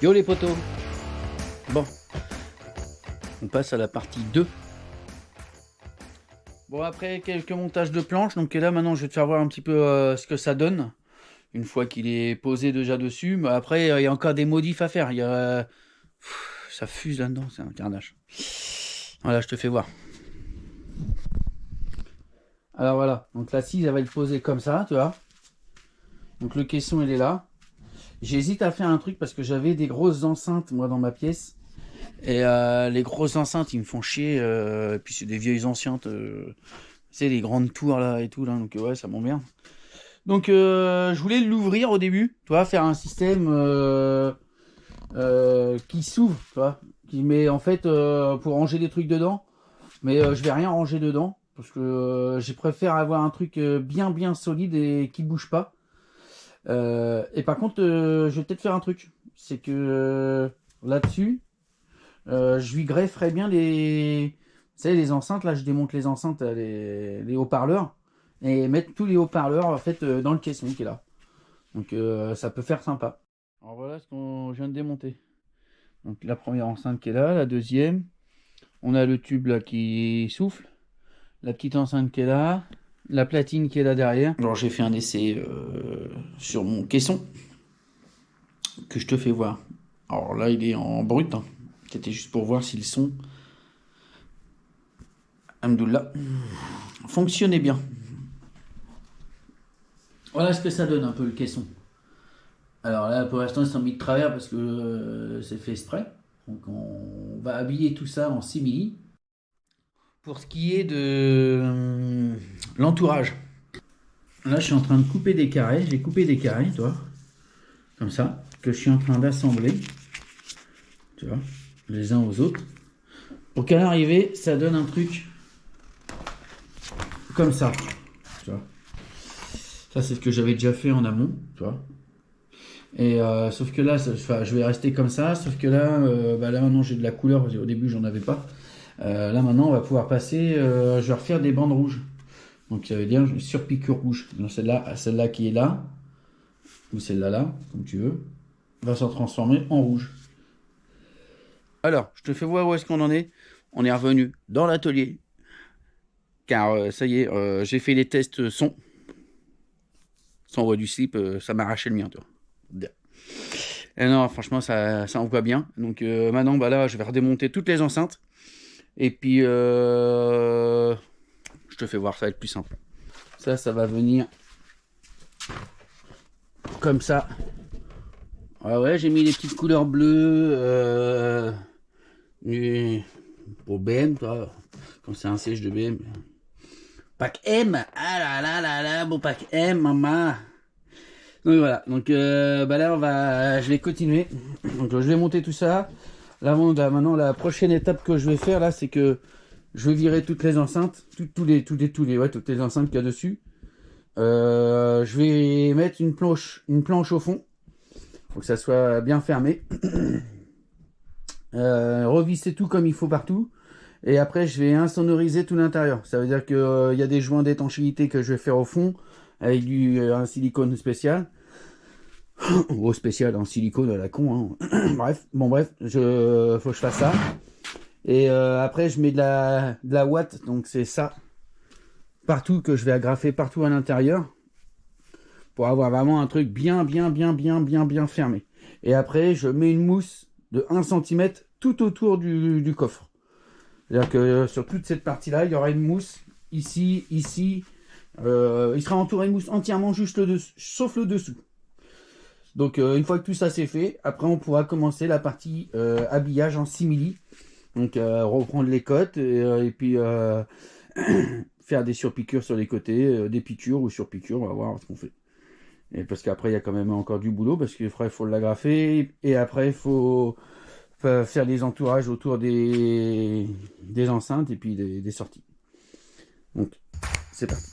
Yo les potos. Bon, on passe à la partie 2. Bon, après quelques montages de planches, donc là maintenant je vais te faire voir un petit peu ce que ça donne. Une fois qu'il est posé déjà dessus, mais après il y a encore des modifs à faire. Ça fuse là-dedans, c'est un carnage. Voilà, je te fais voir. Alors voilà, donc l'assise elle va être posée comme ça, tu vois. Donc le caisson il est là. J'hésite à faire un truc parce que j'avais des grosses enceintes moi dans ma pièce. Et les grosses enceintes ils me font chier. Et puis c'est des vieilles enceintes. Tu sais, les grandes tours là et tout là. Donc ouais, ça m'emmerde. Donc je voulais l'ouvrir au début. Tu vois, faire un système qui s'ouvre. Tu vois. Qui met en fait pour ranger des trucs dedans. Mais je vais rien ranger dedans. Parce que je préfère avoir un truc bien solide et qui bouge pas. Et par contre, je vais peut-être faire un truc. C'est que là-dessus, je lui grefferai bien les... Vous savez, les enceintes. Là, je démonte les enceintes, les haut-parleurs. Et mettre tous les haut-parleurs en fait dans le caisson qui est là. Donc ça peut faire sympa. Alors voilà ce qu'on vient de démonter. Donc la première enceinte qui est là, la deuxième. On a le tube là qui souffle. La petite enceinte qui est là. La platine qui est là derrière. Alors j'ai fait un essai sur mon caisson que je te fais voir. Alors là il est en brut. Hein. C'était juste pour voir si le son, Alhamdoulilah, fonctionnait bien. Voilà ce que ça donne un peu le caisson. Alors là pour l'instant ils sont mis de travers parce que c'est fait exprès. Donc on va habiller tout ça en simili. Pour ce qui est de l'entourage, là je suis en train de couper des carrés. J'ai coupé des carrés, tu vois, comme ça, que je suis en train d'assembler, tu vois, les uns aux autres. Pour qu'à l'arrivée, ça donne un truc comme ça, tu vois. Ça c'est ce que j'avais déjà fait en amont, tu vois. Et sauf que là, je vais rester comme ça, sauf que là, là maintenant j'ai de la couleur, parce qu'au début j'en avais pas. Là maintenant on va pouvoir passer, je vais refaire des bandes rouges. Donc ça veut dire une surpiqûre rouge. Donc celle-là qui est là, ou celle-là là, comme tu veux, va se transformer en rouge. Alors, je te fais voir où est-ce qu'on en est. On est revenu dans l'atelier. Car ça y est, j'ai fait les tests son. Sans voix du slip, ça m'a arraché le mien, tu vois. Et non, franchement, ça envoie bien. Donc maintenant, là, je vais redémonter toutes les enceintes. Et puis, je te fais voir, ça va être plus simple. Ça va venir comme ça. Ah ouais, j'ai mis les petites couleurs bleues pour BM, toi, quand c'est un siège de BM. Pack M, ah là, bon pack M, maman. Donc voilà, donc là, je vais continuer. Donc je vais monter tout ça. Là, maintenant, la prochaine étape que je vais faire, là, c'est que je vais virer toutes les enceintes, toutes les enceintes qu'il y a dessus. Je vais mettre une planche au fond, pour que ça soit bien fermé. Revisser tout comme il faut partout. Et après, je vais insonoriser tout l'intérieur. Ça veut dire qu'il y a des joints d'étanchéité que je vais faire au fond, avec un silicone spécial. Gros spécial en silicone à la con, hein. Bref, faut que je fasse ça. Et après je mets de la ouate, donc c'est ça partout, que je vais agrafer partout à l'intérieur pour avoir vraiment un truc bien fermé. Et après je mets une mousse de 1 cm tout autour du coffre. C'est-à-dire que sur toute cette partie là il y aura une mousse ici, il sera entouré de mousse entièrement juste le dessus, sauf le dessous. Donc une fois que tout ça c'est fait, après on pourra commencer la partie habillage en simili. Donc reprendre les cotes et puis faire des surpiqûres sur les côtés, des piqûres ou surpiqûres, on va voir ce qu'on fait. Et parce qu'après il y a quand même encore du boulot, parce qu'il faut l'agrafer et après il faut faire les entourages autour des enceintes et puis des sorties. Donc c'est parti.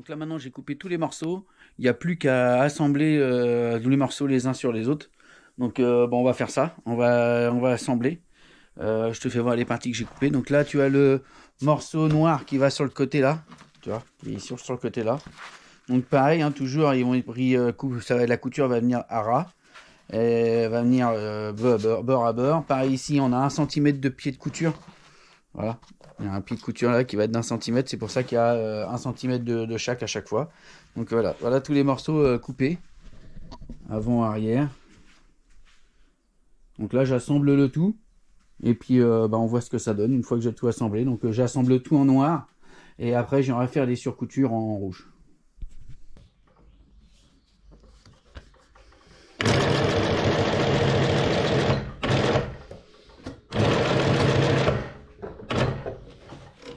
Donc là maintenant j'ai coupé tous les morceaux. Il n'y a plus qu'à assembler tous les morceaux les uns sur les autres. Donc bon, on va faire ça. On va assembler. Je te fais voir les parties que j'ai coupées. Donc là tu as le morceau noir qui va sur le côté là. Tu vois, il est sur le côté là. Donc pareil, hein, toujours ils vont être pris, la couture va venir à ras. Elle va venir beurre à beurre. Pareil ici on a 1 cm de pied de couture. Voilà, il y a un pied de couture là qui va être d'1 cm, c'est pour ça qu'il y a 1 cm de chaque à chaque fois. Donc voilà tous les morceaux coupés, avant, arrière. Donc là j'assemble le tout, et puis on voit ce que ça donne une fois que j'ai tout assemblé. Donc j'assemble tout en noir, et après j'aimerais faire des surcoutures en rouge.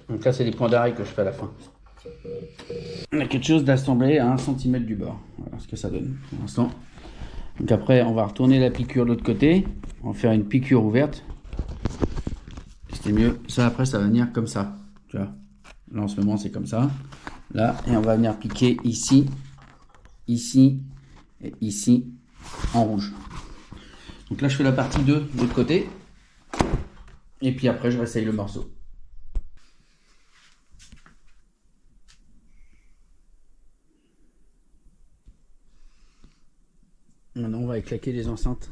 Donc là c'est des points d'arrêt que je fais à la fin. On a quelque chose d'assemblé à 1 cm du bord. Voilà ce que ça donne pour l'instant. Donc après on va retourner la piqûre de l'autre côté. On va faire une piqûre ouverte. C'était mieux. Ça après ça va venir comme ça. Tu vois. Là en ce moment c'est comme ça. Là et on va venir piquer ici, ici et ici en rouge. Donc là je fais la partie 2 de l'autre côté. Et puis après je réessaye le morceau. Maintenant, on va éclater les enceintes.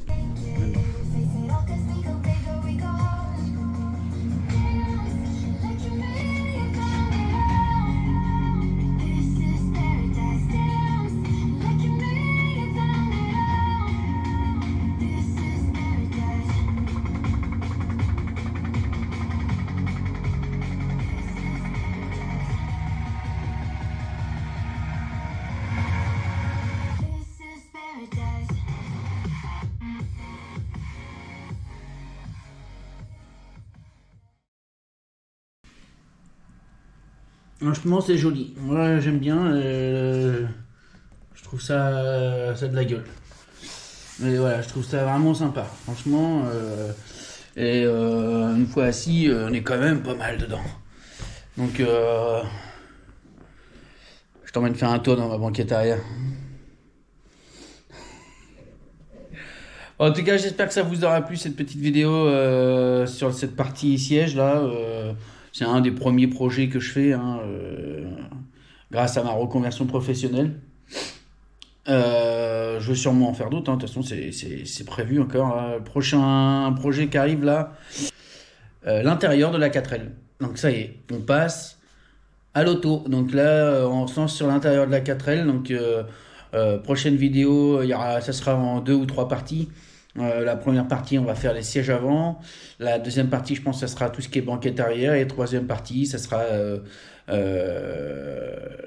Franchement, c'est joli. Moi, j'aime bien. Je trouve ça a de la gueule. Mais voilà, je trouve ça vraiment sympa. Franchement, une fois assis, on est quand même pas mal dedans. Donc, je t'emmène faire un tour dans ma banquette arrière. En tout cas, j'espère que ça vous aura plu cette petite vidéo sur cette partie siège là. C'est un des premiers projets que je fais hein, grâce à ma reconversion professionnelle. Je vais sûrement en faire d'autres. Hein. De toute façon, c'est prévu encore. Hein. Le prochain projet qui arrive là, l'intérieur de la 4L. Donc ça y est, on passe à l'auto. Donc là, on se lance sur l'intérieur de la 4L. Donc prochaine vidéo, ça sera en 2 ou 3 parties. La première partie, on va faire les sièges avant. La deuxième partie, je pense, ça sera tout ce qui est banquette arrière. Et la troisième partie, ça sera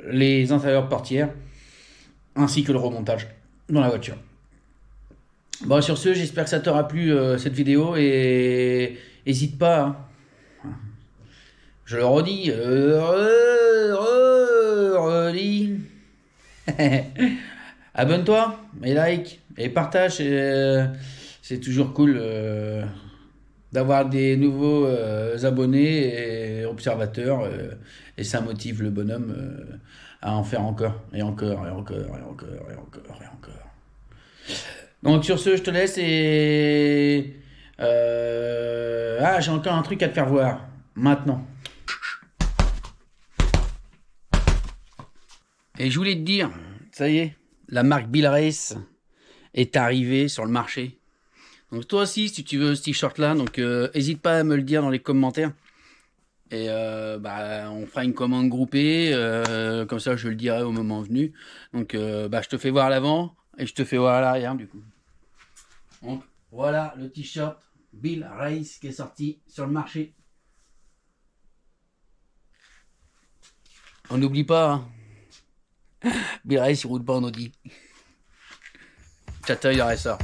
les intérieurs portières, ainsi que le remontage dans la voiture. Bon, sur ce, j'espère que ça t'aura plu cette vidéo. Et n'hésite pas, hein. Je le redis, redis. Abonne-toi, et like, et partage. C'est toujours cool d'avoir des nouveaux abonnés et observateurs. Et ça motive le bonhomme à en faire encore, et encore, et encore, et encore, et encore, et encore. Donc sur ce, je te laisse et... j'ai encore un truc à te faire voir, maintenant. Et je voulais te dire, ça y est, la marque Bill Race est arrivée sur le marché. Donc toi aussi, si tu veux ce t-shirt là, donc n'hésite pas à me le dire dans les commentaires. Et on fera une commande groupée, comme ça je le dirai au moment venu. Donc je te fais voir à l'avant et je te fais voir à l'arrière du coup. Donc voilà le t-shirt Bill Race qui est sorti sur le marché. On n'oublie pas, hein. Bill Race il roule pas en Audi. Château il aurait ça.